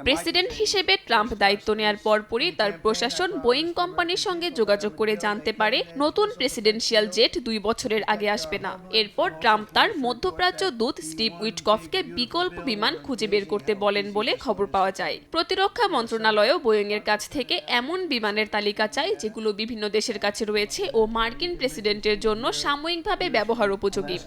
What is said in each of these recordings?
President হিসেবে Trump দায়িত্ব নেয়ার পরপরই তার প্রশাসন বোয়িং কোম্পানির সঙ্গে যোগাযোগ করে জানতে পারে নতুন প্রেসিডেন্সিয়াল জেট 2 বছরের আগে আসবে না। এরপর ট্রাম্প তার মধ্যপ্রাচ্য দূত স্টিভ উইটকফকে বিকল্প বিমান খুঁজে বের করতে বলেন বলে খবর পাওয়া যায়। প্রতিরক্ষা মন্ত্রণালয়ও বোয়িংয়ের কাছ থেকে এমন বিমানের তালিকা চায় যেগুলো বিভিন্ন দেশের কাছে রয়েছে ও মার্কিন প্রেসিডেন্টের জন্য সাময়িকভাবে ব্যবহার উপযোগী।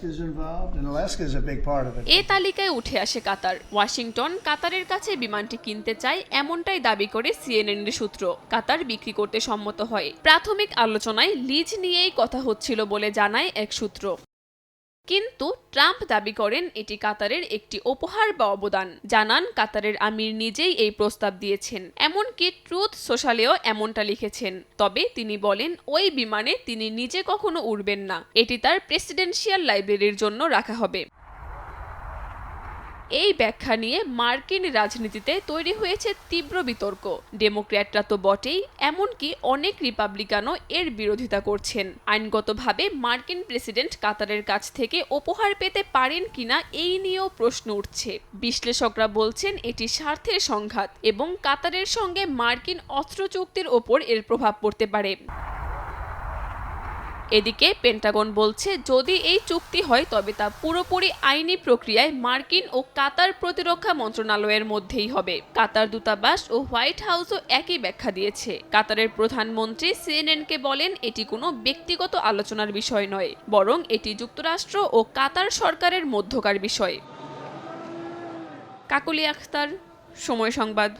এ তালিকায় উঠে আসে কাতার। ওয়াশিংটন কাতারের কাছে বিমানটি কিনতে চায় এমনটাই দাবি করে সিএনএনের সূত্র। কাতার বিক্রি করতে সম্মত হয়। প্রাথমিক আলোচনায় লিজ নিয়েই কথা হচ্ছিল বলে জানায় এক সূত্র। কিন্তু ট্রাম্প দাবি করেন এটি কাতারের একটি উপহার বা অবদান। জানান কাতারের আমির নিজেই এই প্রস্তাব দিয়েছেন। এমনকি ট্রুথ সোশ্যালেও এমনটা লিখেছেন। তবে তিনি বলেন ওই বিমানে তিনি নিজে কখনো উড়বেন না, এটি তার প্রেসিডেন্সিয়াল লাইব্রেরির জন্য রাখা হবে। এই ব্যাখ্যা নিয়ে মার্কিন রাজনীতিতে তৈরি হয়েছে তীব্র বিতর্ক। ডেমোক্র্যাটরা তো বটেই, এমনকি অনেক রিপাবলিকানও এর বিরোধিতা করছেন। আইনগতভাবে মার্কিন প্রেসিডেন্ট কাতারের কাছ থেকে উপহার পেতে পারেন কিনা এই নিয়েও প্রশ্ন উঠছে। বিশ্লেষকরা বলছেন এটি স্বার্থের সংঘাত এবং কাতারের সঙ্গে মার্কিন অস্ত্র চুক্তির ওপর এর প্রভাব পড়তে পারে। এদিকে পেন্টাগন বলছে যদি এই চুক্তি হয় তবে তা পুরোপুরি আইনি প্রক্রিয়ায় মার্কিন ও কাতার প্রতিরক্ষা মন্ত্রণালয়ের মধ্যেই হবে। কাতার দূতাবাস ও হোয়াইট হাউসও একই ব্যাখ্যা দিয়েছে। কাতারের প্রধানমন্ত্রী সিএনএনকে বলেন এটি কোনো ব্যক্তিগত আলোচনার বিষয় নয়, বরং এটি যুক্তরাষ্ট্র ও কাতার সরকারের মধ্যকার বিষয়। কাকলি আখতার, সময় সংবাদ।